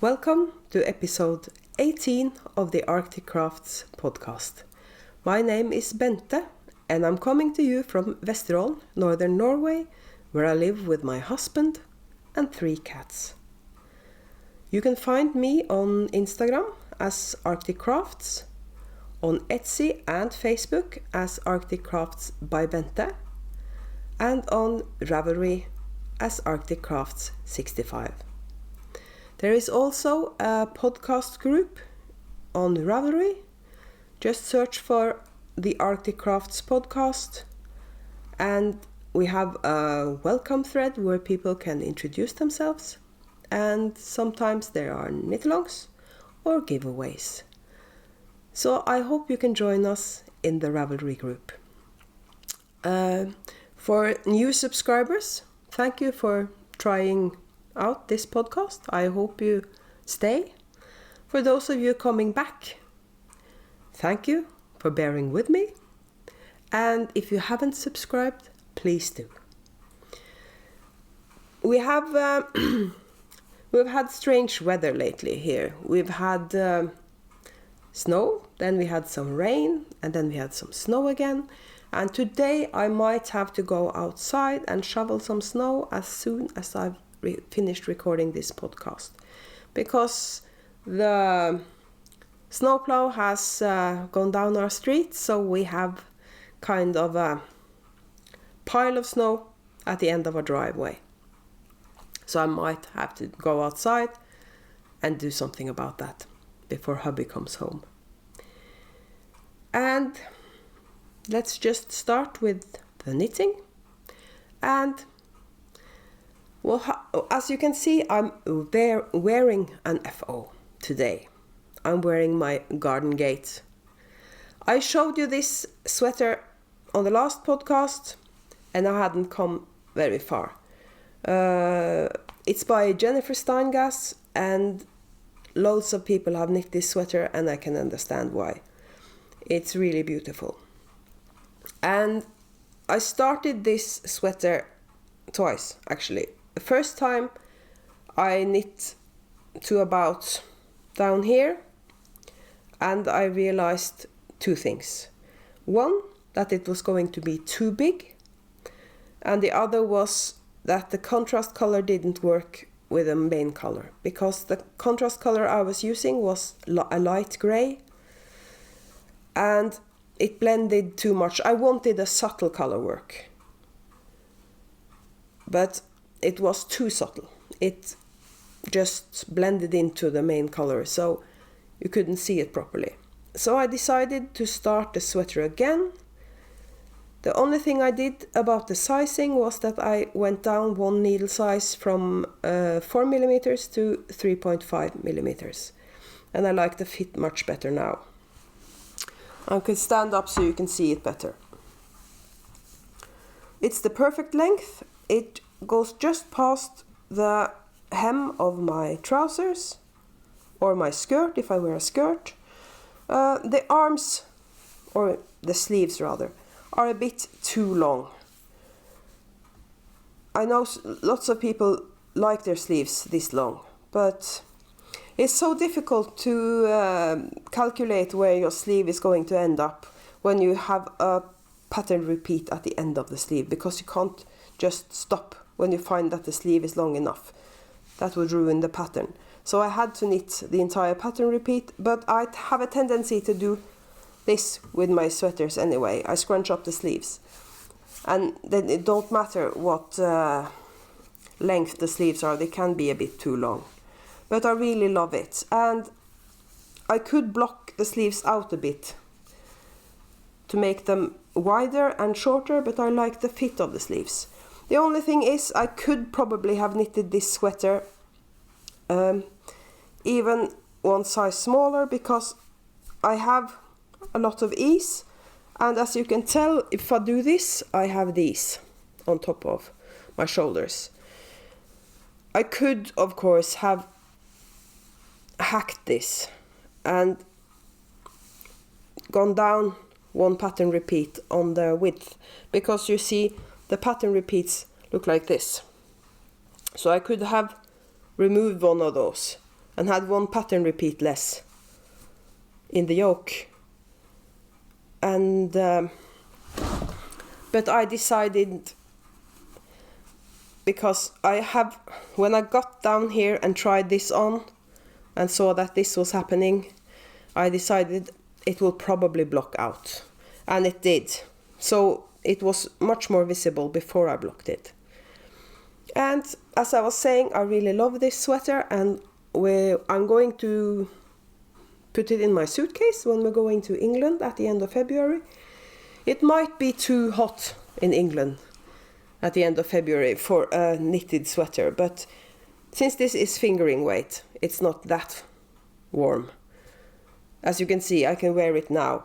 Welcome to episode 18 of the Arctic Crafts podcast. My name is Bente and I'm coming to you from Vesterålen, northern Norway, where I live with my husband and 3 cats. You can find me on Instagram as Arctic Crafts, on Etsy and Facebook as Arctic Crafts by Bente, and on Ravelry as Arctic Crafts 65. There is also a podcast group on Ravelry. Just search for the Arctic Crafts podcast, and we have a welcome thread where people can introduce themselves, and sometimes there are knit-alongs or giveaways. So I hope you can join us in the Ravelry group. For new subscribers, thank you for trying out this podcast. I hope you stay. For those of you coming back, thank you for bearing with me. And if you haven't subscribed, please do. We've had strange weather lately here. We've had snow, then we had some rain, and then we had some snow again. And today I might have to go outside and shovel some snow as soon as I've finished recording this podcast, because the snowplow has gone down our street, so we have kind of a pile of snow at the end of our driveway. So I might have to go outside and do something about that before hubby comes home. And let's just start with the knitting. And well, as you can see, I'm wearing an FO today. I'm wearing my Gardengate. I showed you this sweater on the last podcast and I hadn't come very far. It's by Jennifer Steingass, and loads of people have knit this sweater and I can understand why. It's really beautiful. And I started this sweater twice, actually. The first time I knit to about down here, and I realized 2 things. One, that it was going to be too big, and the other was that the contrast color didn't work with the main color, because the contrast color I was using was a light gray, and it blended too much. I wanted a subtle color work, but it was too subtle. It just blended into the main color, so you couldn't see it properly. So I decided to start the sweater again. The only thing I did about the sizing was that I went down 1 needle size from 4mm to 3.5mm. And I like the fit much better now. I can stand up so you can see it better. It's the perfect length. It goes just past the hem of my trousers, or my skirt if I wear a skirt. The arms, or the sleeves rather, are a bit too long. I know lots of people like their sleeves this long, but it's so difficult to calculate where your sleeve is going to end up when you have a pattern repeat at the end of the sleeve, because you can't just stop when you find that the sleeve is long enough. That would ruin the pattern. So I had to knit the entire pattern repeat, but I have a tendency to do this with my sweaters anyway. I scrunch up the sleeves, and then it don't matter what length the sleeves are, they can be a bit too long. But I really love it, and I could block the sleeves out a bit to make them wider and shorter, but I like the fit of the sleeves. The only thing is, I could probably have knitted this sweater even 1 size smaller, because I have a lot of ease, and as you can tell, if I do this, I have these on top of my shoulders. I could, of course, have hacked this and gone down 1 pattern repeat on the width, because you see the pattern repeats look like this. So I could have removed one of those and had one pattern repeat less in the yoke. And but I decided, because when I got down here and tried this on and saw that this was happening, I decided it will probably block out, and it did. So it was much more visible before I blocked it. And as I was saying, I really love this sweater, and I'm going to put it in my suitcase when we're going to England at the end of February. It might be too hot in England at the end of February for a knitted sweater, but since this is fingering weight, it's not that warm. As you can see, I can wear it now.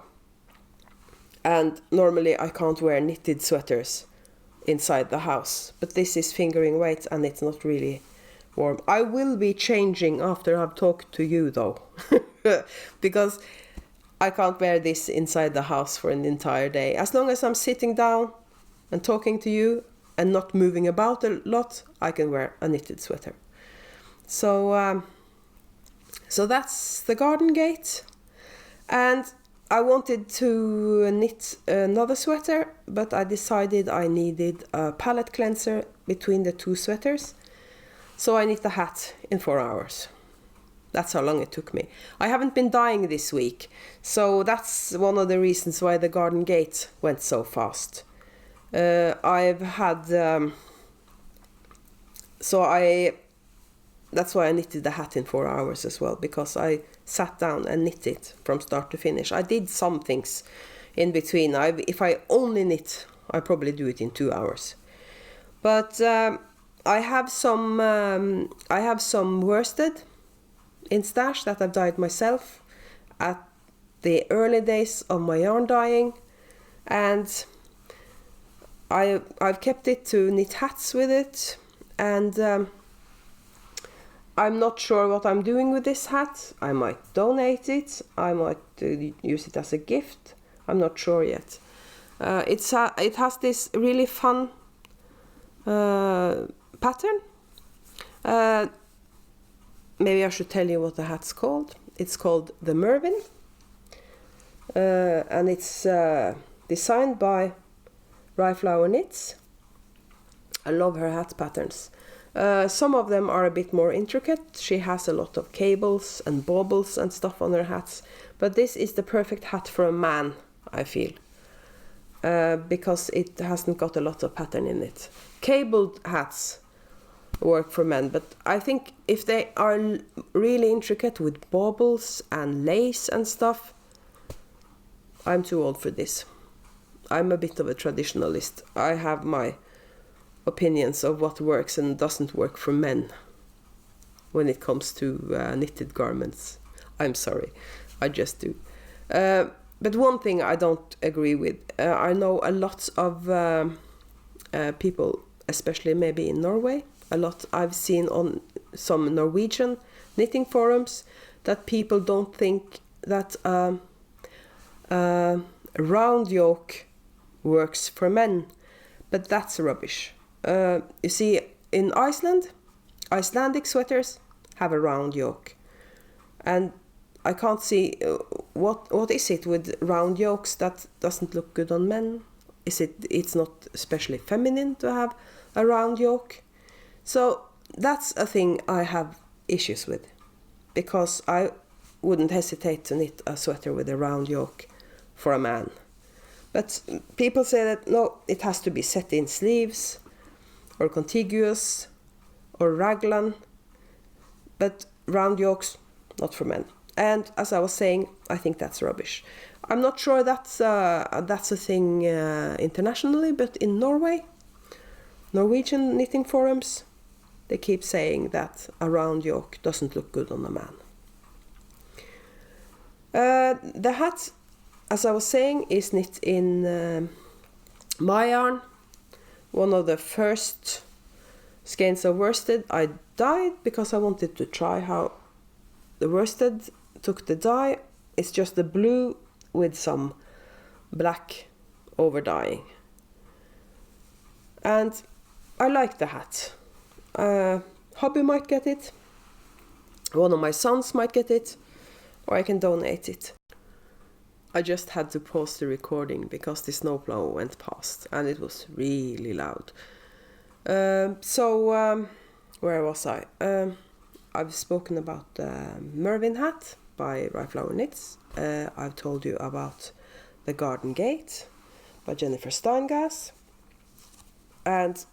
And normally I can't wear knitted sweaters inside the house, but this is fingering weight and it's not really warm. I will be changing after I've talked to you though, because I can't wear this inside the house for an entire day. As long as I'm sitting down and talking to you and not moving about a lot, I can wear a knitted sweater. So that's the Gardengate. And I wanted to knit another sweater, but I decided I needed a palette cleanser between the two sweaters. So I knit the hat in 4 hours. That's how long it took me. I haven't been dyeing this week, so that's one of the reasons why the Gardengate went so fast. That's why I knitted the hat in 4 hours as well, because I sat down and knit it from start to finish. I did some things in between. If I only knit, I probably do it in 2 hours. But I have some worsted in stash that I've dyed myself at the early days of my yarn dyeing, and I've kept it to knit hats with it, and I'm not sure what I'm doing with this hat. I might donate it, I might use it as a gift, I'm not sure yet. It has this really fun pattern. Maybe I should tell you what the hat's called. It's called the Mervin, and it's designed by rhyFlowerknits. I love her hat patterns. Some of them are a bit more intricate. She has a lot of cables and baubles and stuff on her hats, but this is the perfect hat for a man, I feel, because it hasn't got a lot of pattern in it. Cabled hats work for men, but I think if they are really intricate with baubles and lace and stuff, I'm too old for this. I'm a bit of a traditionalist. I have my opinions of what works and doesn't work for men when it comes to knitted garments. I'm sorry, I just do. But one thing I don't agree with, I know a lot of people, especially maybe in Norway, I've seen on some Norwegian knitting forums that people don't think that round yoke works for men, but that's rubbish. You see, in Iceland, Icelandic sweaters have a round yoke, and I can't see what is it with round yokes that doesn't look good on men. It's not especially feminine to have a round yoke. So that's a thing I have issues with, because I wouldn't hesitate to knit a sweater with a round yoke for a man. But people say that no, it has to be set in sleeves or contiguous or raglan, but round yokes, not for men. And as I was saying, I think that's rubbish. I'm not sure that's a thing internationally, but in Norway, Norwegian knitting forums, they keep saying that a round yoke doesn't look good on a man. The hat, as I was saying, is knit in my yarn. One of the first skeins of worsted I dyed because I wanted to try how the worsted took the dye. It's just the blue with some black over dyeing. And I like the hat. Hobby might get it. One of my sons might get it, or I can donate it. I just had to pause the recording because the snowplow went past and it was really loud. Where was I? I've spoken about the Mervin hat by rhyFlowerknits. I've told you about the Gardengate by Jennifer Steingass. And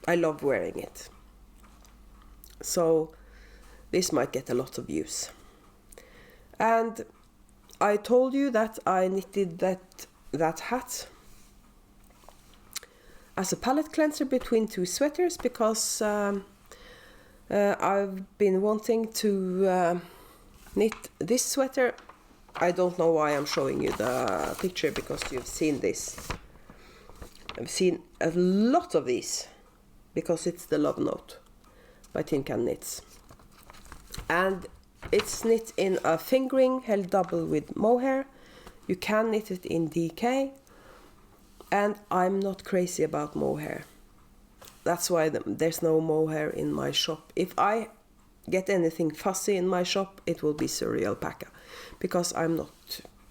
I love wearing it. So this might get a lot of views. And I told you that I knitted that hat as a palette cleanser between two sweaters because I've been wanting to knit this sweater. I don't know why I'm showing you the picture because you've seen this. I've seen a lot of these because it's the Love Note by Tin Can Knits. And it's knit in a fingering held double with mohair. You can knit it in DK. And I'm not crazy about mohair. That's why there's no mohair in my shop. If I get anything fussy in my shop, it will be Surrey alpaca. Because I'm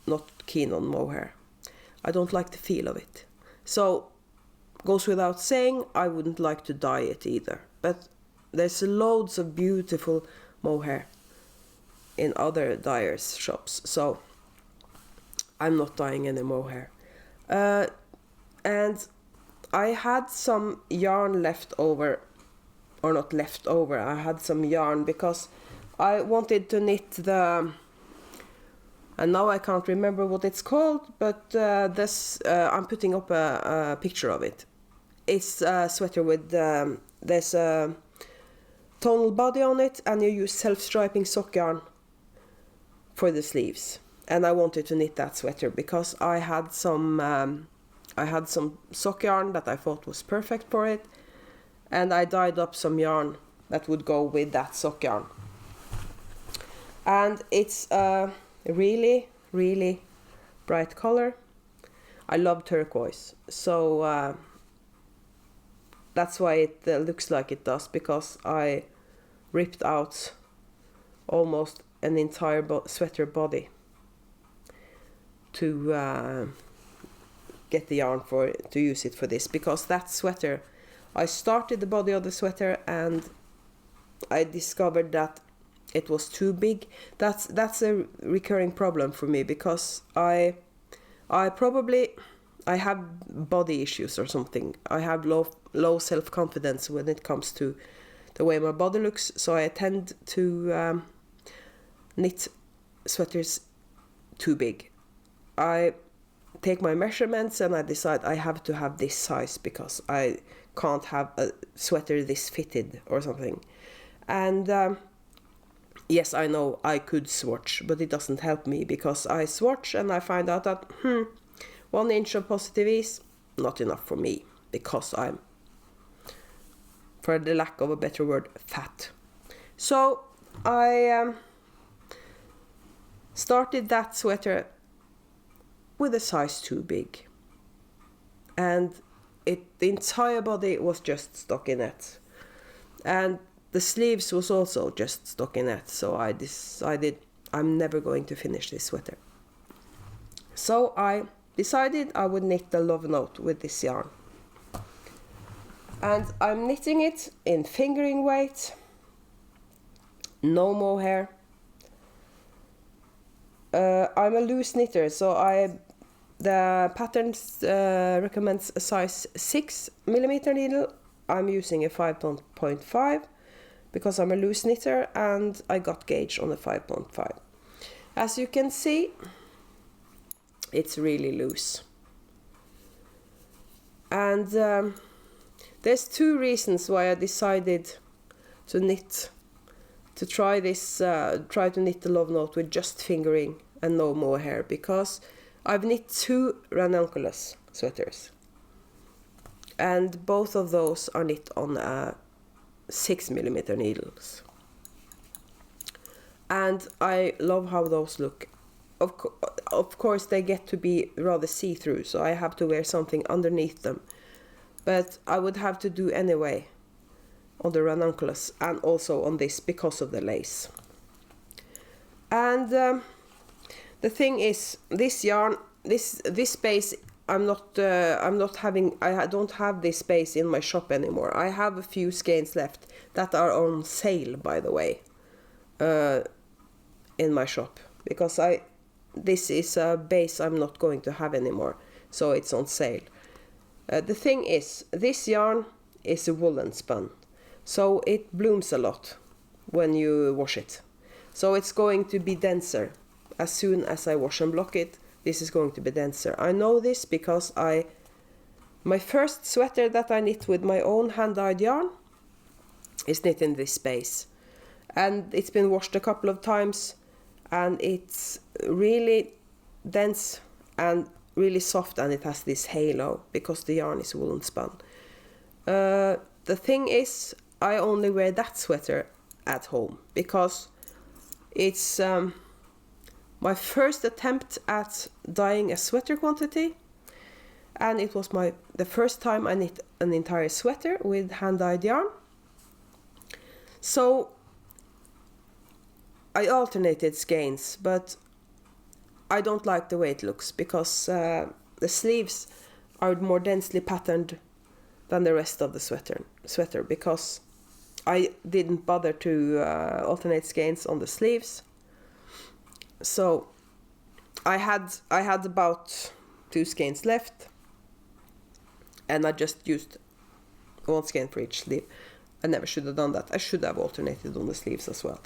not keen on mohair. I don't like the feel of it. So, goes without saying, I wouldn't like to dye it either. But there's loads of beautiful mohair in other dyers' shops. So, I'm not dyeing any mohair. And I had some yarn left over, or not left over, I had some yarn because I wanted to knit the, and now I can't remember what it's called, but I'm putting up a picture of it. It's a sweater with, there's a tonal body on it and you use self-striping sock yarn for the sleeves. And I wanted to knit that sweater because I had some sock yarn that I thought was perfect for it, and I dyed up some yarn that would go with that sock yarn. And it's a really, really bright color. I love turquoise, so that's why it looks like it does, because I ripped out almost an entire sweater body to get the yarn to use it for this, because that sweater, I started the body of the sweater and I discovered that it was too big. That's a recurring problem for me, because I have body issues or something. I have low self-confidence when it comes to the way my body looks, so I tend to knit sweaters too big. I take my measurements and I decide I have to have this size because I can't have a sweater this fitted or something. And yes, I know I could swatch, but it doesn't help me because I swatch and I find out that 1 inch of positive ease, not enough for me, because I'm, for the lack of a better word, fat. So I started that sweater with a size too big, and the entire body was just stockinette, and the sleeves was also just stockinette. So I decided I'm never going to finish this sweater. So I decided I would knit the Love Note with this yarn, and I'm knitting it in fingering weight, no mohair. I'm a loose knitter, so the pattern recommends a size 6mm needle. I'm using a 5.5 because I'm a loose knitter and I got gauge on the 5.5. As you can see, it's really loose. And there's 2 reasons why I decided to try to knit the Love Note with just fingering and no mohair, because I've knit 2 ranunculus sweaters, and both of those are knit on 6mm needles, and I love how those look. Of course they get to be rather see-through, so I have to wear something underneath them, but I would have to do anyway on the ranunculus and also on this because of the lace. And the thing is, this yarn, this space, I don't have this space in my shop anymore. I have a few skeins left that are on sale, by the way, in my shop, because this is a base I'm not going to have anymore, so it's on sale. The thing is, this yarn is a woolen spun, so it blooms a lot when you wash it. So it's going to be denser. As soon as I wash and block it, this is going to be denser. I know this because my first sweater that I knit with my own hand-dyed yarn is knit in this space. And it's been washed a couple of times, and it's really dense and really soft, and it has this halo because the yarn is woolen spun. The thing is, I only wear that sweater at home because it's my first attempt at dyeing a sweater quantity, and it was the first time I knit an entire sweater with hand-dyed yarn. So I alternated skeins, but I don't like the way it looks because the sleeves are more densely patterned than the rest of the sweater because I didn't bother to alternate skeins on the sleeves. So I had about 2 skeins left, and I just used 1 skein for each sleeve. I never should have done that. I should have alternated on the sleeves as well.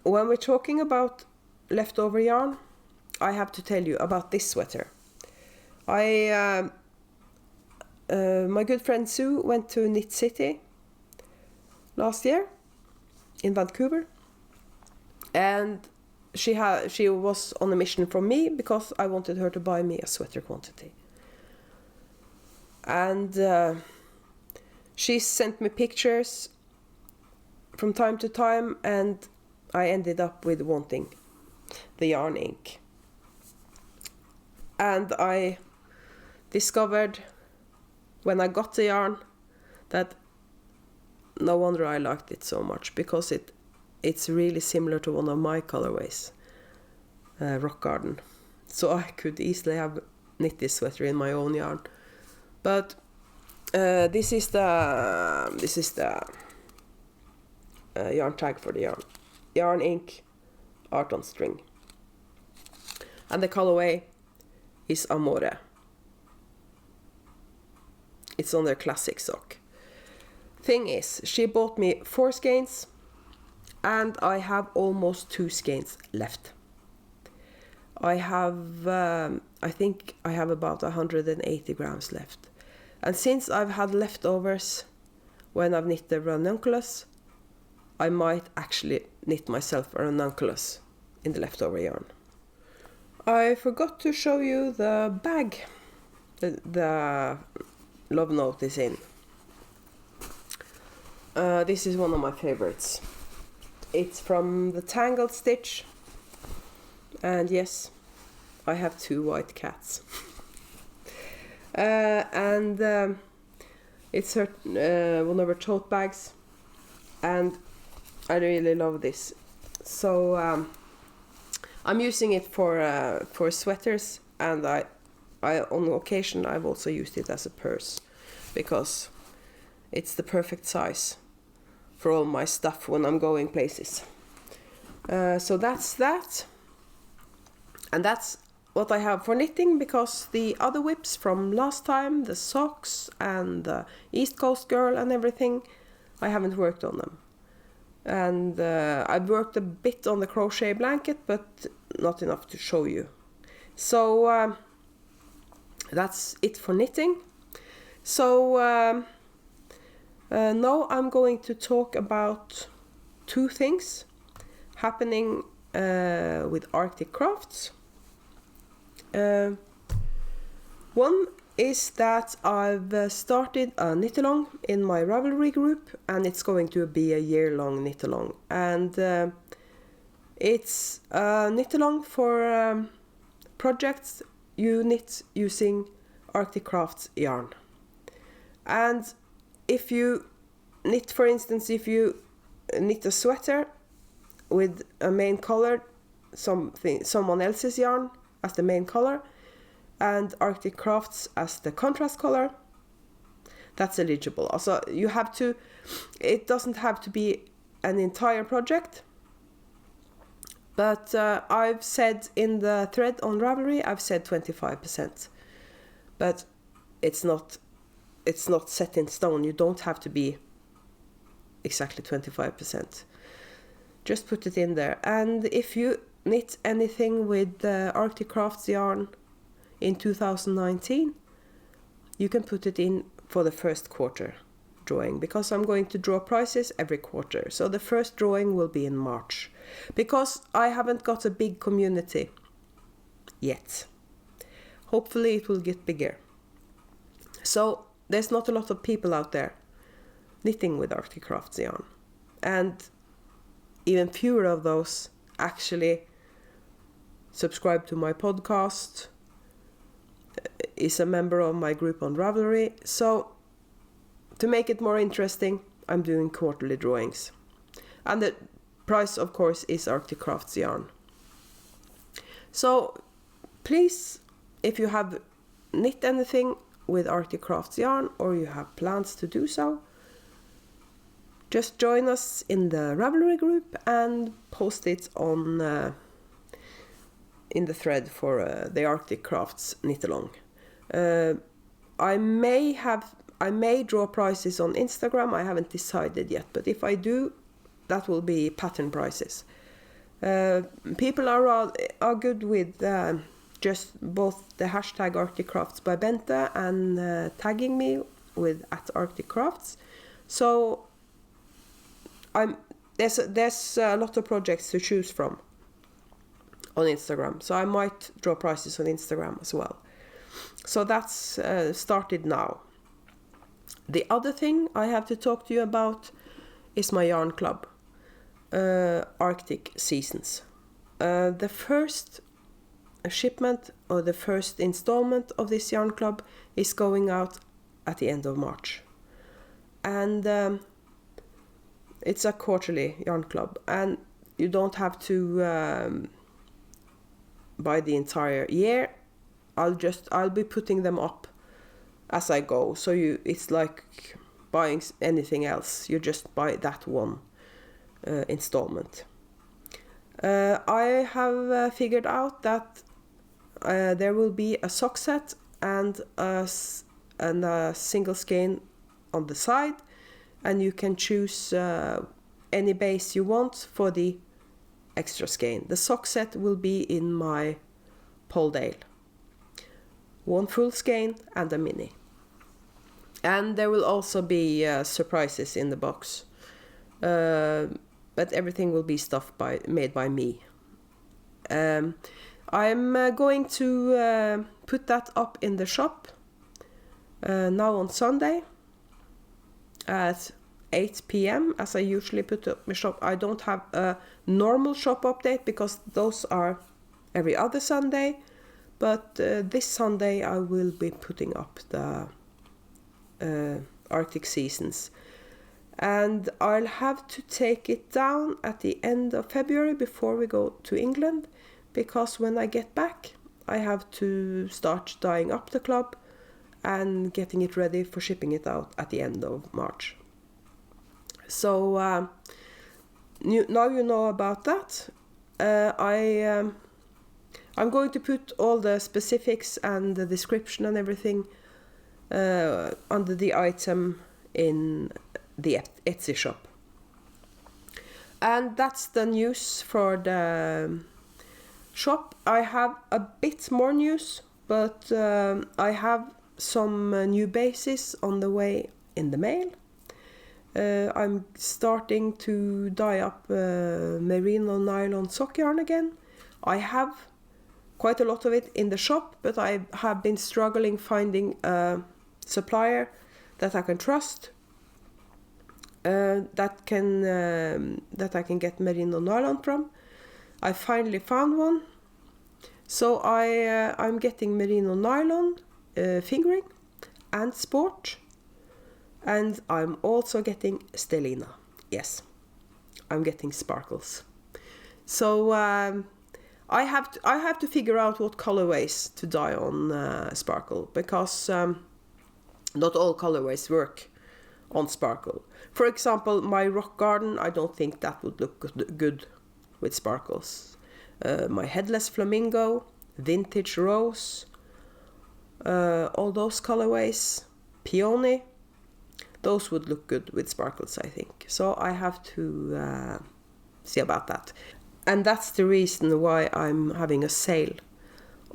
When we're talking about leftover yarn, I have to tell you about this sweater. My good friend Sue went to Knit City last year in Vancouver, and she was on a mission from me because I wanted her to buy me a sweater quantity. And she sent me pictures from time to time, and I ended up with wanting the yarn ink. And I discovered when I got the yarn that no wonder I liked it so much, because it's really similar to one of my colorways, Rock Garden. So I could easily have knit this sweater in my own yarn. But this is the yarn tag for the yarn. Yarn ink, art on string. And the colorway is Amore. It's on their classic sock. Thing is, she bought me 4 skeins, and I have almost 2 skeins left. I think I have about 180 grams left. And since I've had leftovers when I've knit the ranunculus, I might actually knit myself a ranunculus in the leftover yarn. I forgot to show you the bag the love note is in. This is one of my favorites. It's from the Tangled Stitch, and yes, I have 2 white cats. It's one of her tote bags, and I really love this. So I'm using it for sweaters, and I on occasion I've also used it as a purse, because it's the perfect size for all my stuff when I'm going places. So that's that, and that's what I have for knitting, because the other whips from last time, the socks and the East Coast Girl and everything, I haven't worked on them. And I've worked a bit on the crochet blanket, but not enough to show you. So that's it for knitting. So now I'm going to talk about 2 things happening with Arctic Crafts. One is that I've started a knit-along in my Ravelry group, and it's going to be a year-long knit-along. And it's a knit-along for projects you knit using Arctic Crafts yarn. And if you knit, for instance, if you knit a sweater with a main color, someone else's yarn as the main color, and Arctic Crafts as the contrast color, that's eligible. Also, it doesn't have to be an entire project, but I've said in the thread on Ravelry, I've said 25%, but it's not set in stone. You don't have to be exactly 25%. Just put it in there. And if you knit anything with Arctic Crafts yarn in 2019, you can put it in for the first quarter drawing, because I'm going to draw prices every quarter. So the first drawing will be in March, because I haven't got a big community yet. Hopefully it will get bigger. So there's not a lot of people out there knitting with Arctic Crafts yarn, and even fewer of those actually subscribe to my podcast, is a member of my group on Ravelry. So to make it more interesting, I'm doing quarterly drawings. And the price, of course, is Arctic Crafts yarn. So please, if you have knit anything with Arctic Crafts yarn, or you have plans to do so, just join us in the Ravelry group and post it on in the thread for the Arctic Crafts knit along. I may draw prices on Instagram. I haven't decided yet, but if I do, that will be pattern prices. People are good with just both the hashtag Arctic Crafts by Bente and tagging me with @ArcticCrafts. So there's a lot of projects to choose from on Instagram. So I might draw prices on Instagram as well. So that's started now. The other thing I have to talk to you about is my yarn club, Arctic Seasons. The first shipment, or the first installment of this yarn club, is going out at the end of March. And it's a quarterly yarn club, and you don't have to buy the entire year. I'll be putting them up as I go. So it's like buying anything else. You just buy that one installment. I have figured out that there will be a sock set and a single skein on the side, and you can choose any base you want for the extra skein. The sock set will be in my Poledale. One full skein and a mini. And there will also be surprises in the box. But everything will be stuff made by me. I'm going to put that up in the shop now on Sunday at 8 p.m. as I usually put up my shop. I don't have a normal shop update because those are every other Sunday. But this Sunday I will be putting up the Arctic Seasons. And I'll have to take it down at the end of February before we go to England, because when I get back I have to start dyeing up the club and getting it ready for shipping it out at the end of March. So now you know about that. I'm going to put all the specifics and the description and everything under the item in the Etsy shop. And that's the news for the shop. I have a bit more news, but I have some new bases on the way in the mail. I'm starting to dye up merino nylon sock yarn again. I have quite a lot of it in the shop, but I have been struggling finding a supplier that I can trust, that I can get merino nylon from. I finally found one, so I'm getting merino nylon fingering and sport, And I'm also getting stellina. Yes, I'm getting sparkles. So I have to figure out what colorways to dye on sparkle, because not all colorways work on sparkle. For example, my rock garden, I don't think that would look good with sparkles. My headless flamingo, vintage rose, all those colorways, peony, those would look good with sparkles, I think. So I have to see about that. And that's the reason why I'm having a sale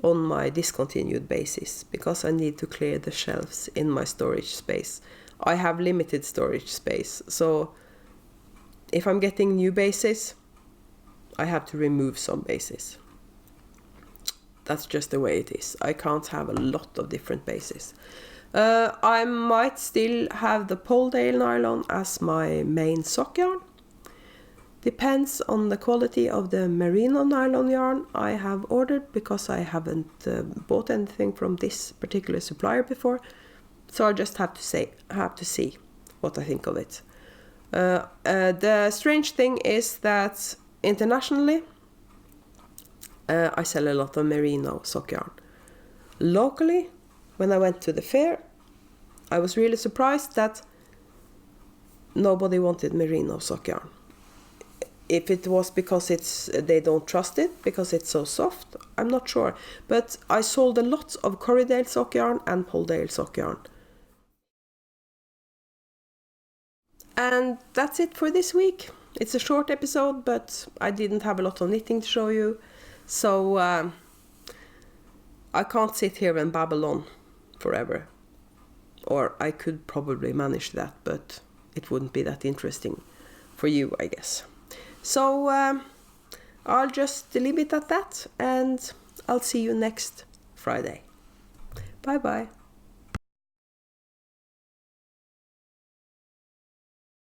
on my discontinued bases, because I need to clear the shelves in my storage space. I have limited storage space, so if I'm getting new bases, I have to remove some bases. That's just the way it is. I can't have a lot of different bases. I might still have the Polldale nylon as my main sock yarn. Depends on the quality of the merino nylon yarn I have ordered, because I haven't bought anything from this particular supplier before. So I just have to see what I think of it. The strange thing is that internationally, I sell a lot of merino sock yarn. Locally, when I went to the fair, I was really surprised that nobody wanted merino sock yarn. If it was because they don't trust it, because it's so soft, I'm not sure. But I sold a lot of Corriedale sock yarn and Polldale sock yarn. And that's it for this week. It's a short episode, but I didn't have a lot of knitting to show you. So I can't sit here and babble on forever. Or I could probably manage that, but it wouldn't be that interesting for you, I guess. So I'll just leave it at that, and I'll see you next Friday. Bye bye.